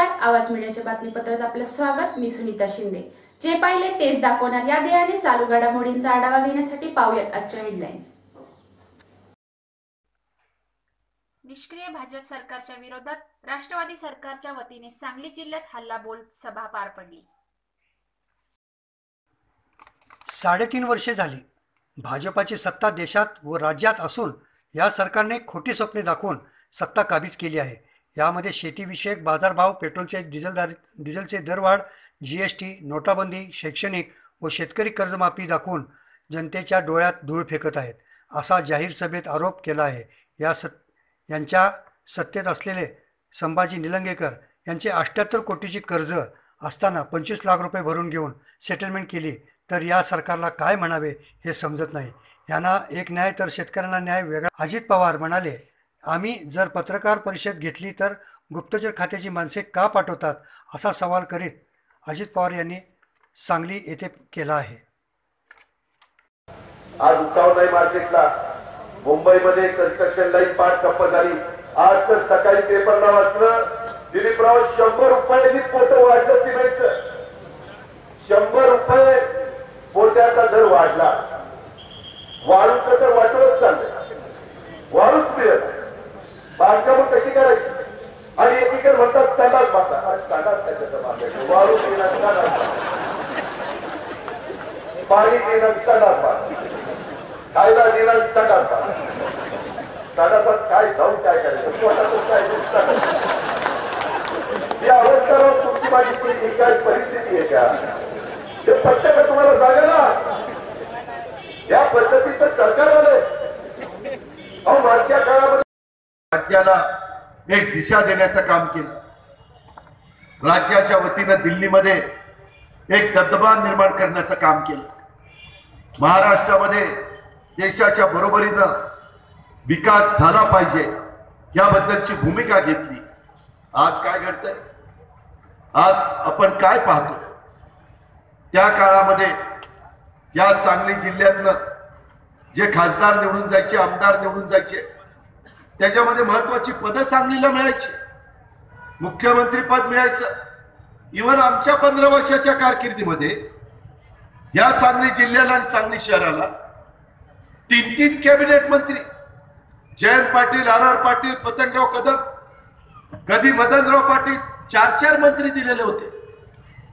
नमस्कार, आवाज मीडियाच्या बातमीपत्रात आपलं स्वागत। मी सुनीता शिंदे। जे पाहिले तेच दाखवणार या ध्येयाने चालू घडामोडींचा आढावा घेण्यासाठी पाहूयात आजच्या हेडलाईन्स। निष्क्रिय भाजप सरकारच्या विरोधात राष्ट्रवादी सरकारच्या वतीने सांगली जिल्ह्यात हल्लाबोल सभा पार पडली। 3.5 वर्षे झाली भाजपाची सत्ता देशात व राज्यात असून या सरकारने खोटी स्वप्ने दाखवून सत्ता काबीज केली आहे। यामध्ये शेतीविषयक बाजारभाव, पेट्रोलचे डिझेलचे दरवाढ, GST, नोटाबंदी, शैक्षणिक व शेतकरी कर्जमाफी दाखवून जनतेच्या डोळ्यात धूळ फेकत आहेत असा जाहीर सभेत आरोप केला आहे। यांच्या सत्तेत असलेले संभाजी निलंगेकर यांचे 78 कोटीची कर्ज असताना 25 लाख रुपये भरून घेऊन सेटलमेंट केली, तर या सरकारला काय म्हणावे हे समजत नाही। यांना एक न्याय तर शेतकऱ्यांना न्याय वेगळा। अजित पवार म्हणाले, आम्ही जर पत्रकार परिषद घेतली तर गुप्तचर खात्याची माणसे का पाठवतात असा सवाल करीत अजित पवार यांनी सांगली येथे केला आहे। आज उसावदाई मार्केटला मुंबईमध्ये कन्स्ट्रक्शन लाईन पाठ ठप्प झाली। आज तर सकाळी पेपरला वाचलं, दिलीपराव 100 रुपयांनी पोतं वाढलं सिमेंटचं। 100 रुपये पोत्याचा दर वाढला। वाळूचं तर वाटूनच चाललंय, वाळूच मिळत नाही। बांधकामं कशी करायची? आणि एकीकडे म्हणतात संडास बांधा। आणि संडास कशाचं बांधायचं? वाळू देणार संडास बांधा, पाणी देणार संडास बांधा, खायला देणार संडास बांधा। संडासात काय जाऊन काय करायचं? पोटातून काय नुकसान? या अवस्थेवर तुमची माझी ही काय परिस्थिती आहे का? हे पटतं का तुम्हाला? सांगा ना। या पद्धतीचं सरकार आलंय। अहो, मागच्या काळामध्ये राज्याला एक दिशा देण्याचं काम केलं। राज्याच्या वतीनं दिल्लीमध्ये एक दबदबा निर्माण करण्याचं काम केलं। महाराष्ट्रामध्ये देशाच्या बरोबरीनं विकास झाला पाहिजे याबद्दलची भूमिका घेतली। आज काय घडतंय? आज आपण काय पाहतो? त्या काळामध्ये या सांगली जिल्ह्यातनं जे खासदार निवडून जायचे, आमदार निवडून जायचे, त्याच्यामध्ये महत्वाची पदं सांगलीला मिळायची, मुख्यमंत्री पद मिळायचं। इव्हन आमच्या 15 वर्षाच्या कारकिर्दीमध्ये या सांगली जिल्ह्याला आणि सांगली शहराला 3 कॅबिनेट मंत्री, जयंत पाटील, RR पाटील, पतंगराव कदम, कधी मदनराव पाटील, 4 मंत्री दिलेले होते।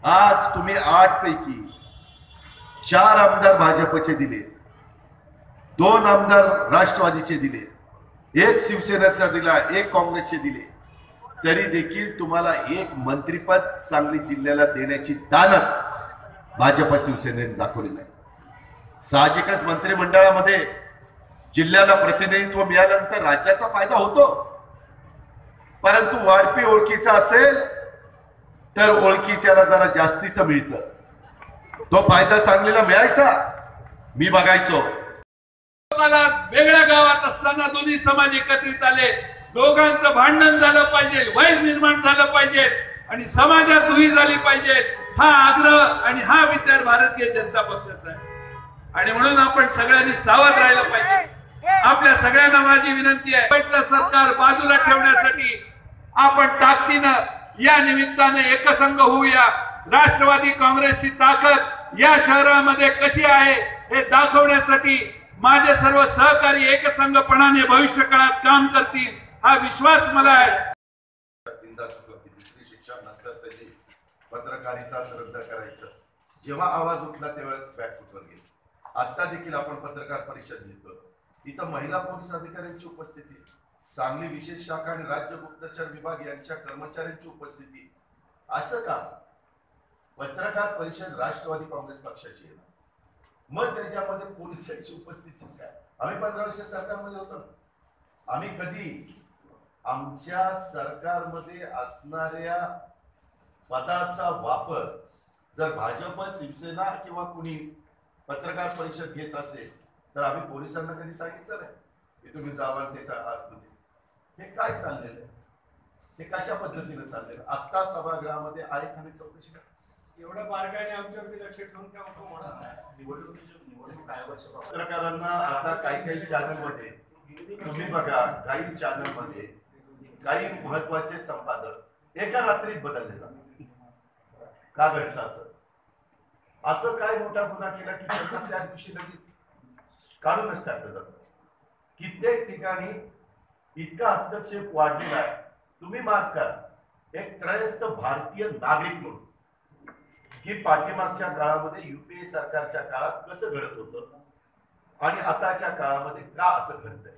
आज तुम्ही 8 पैकी 4 आमदार भाजपचे दिले, 2 आमदार राष्ट्रवादीचे दिले, 1 शिवसेनेचा दिला, 1 काँग्रेसचे दिले, तरी देखील तुम्हाला 1 मंत्रीपद सांगली जिल्ह्याला देण्याची दानत भाजप शिवसेनेने दाखवली नाही। साहजिकच मंत्रिमंडळामध्ये जिल्ह्याला प्रतिनिधित्व मिळाल्यानंतर राज्याचा फायदा होतो, परंतु वाढपी ओळखीचा असेल तर ओळखीच्याला जरा जास्तीचं मिळतं। तो फायदा सांगलीला मिळायचा, मी बघायचो। वेगळ्या गावात असताना दोन्ही समाज एकत्रित आले, दोघांचं भांडण झालं पाहिजे, वैर निर्माण झालं पाहिजे आणि समाजात दुही झाली पाहिजे, हा आग्रह आणि हा विचार भारतीय जनता पक्षाचा आहे। आणि म्हणून आपण सगळ्यांनी सावध राहिलं पाहिजे। आपल्या सगळ्यांना माझी विनंती आहे, बैठलं सरकार बाजूला ठेवण्यासाठी आपण ताकदीनं या निमित्ताने एकसंघ होऊया। राष्ट्रवादी काँग्रेसची ताकद या शहरामध्ये कशी आहे हे दाखवण्यासाठी माझे सर्व सहकारी एकसंघपणाने भविष्य काळात काम करतील हा विश्वास मला आहे। दुसरी शिक्षा नंतर त्याची पत्रकारिता रद्द करायचं, जेव्हा आवाज उठला तेव्हा बॅकफुटवर गेले। आता देखील आपण पत्रकार परिषद घेतो, इथं महिला पोलीस अधिकाऱ्यांची उपस्थिती, सांगली विशेष शाखा आणि राज्य गुप्तचर विभाग यांच्या कर्मचाऱ्यांची उपस्थिती। असं का? पत्रकार परिषद राष्ट्रवादी काँग्रेस पक्षाची आहे, मग त्याच्यामध्ये पोलिसांची उपस्थिती काय? आम्ही 15 वर्ष सरकारमध्ये होतो ना, आम्ही कधी आमच्या सरकारमध्ये असणाऱ्या पदाचा वापर जर भाजप, शिवसेना किंवा कुणी पत्रकार परिषद घेत असेल तर आम्ही पोलिसांना कधी सांगितलं नाही की तुम्ही जावा त्याच्या आतमध्ये? हे काय चाललेलं आहे? हे कशा पद्धतीने चाललेलं? आता सभागृहामध्ये आहे आणि चौकशी करा। एवढं बारकाईने आमच्यावरती लक्ष ठेवून काय होतं म्हणा? पत्रकारांना आता काही चॅनल मध्ये तुम्ही बघा, काही चॅनल मध्ये काही महत्वाचे संपादक एका रात्रीत बदलले जातात. का घडलं असं काय मोठा गुन्हा केला की त्यांना त्या दिवशी लगेच काढूनच टाकलं जातं. कित्येक ठिकाणी इतका हस्तक्षेप वाढलेला आहे. तुम्ही मार्क करा, एक त्रयस्थ भारतीय नागरिक म्हणून की पाठीमागच्या काळामध्ये युपीए सरकारच्या काळात कसं घडत होतं आणि आताच्या काळामध्ये का असं घडतंय.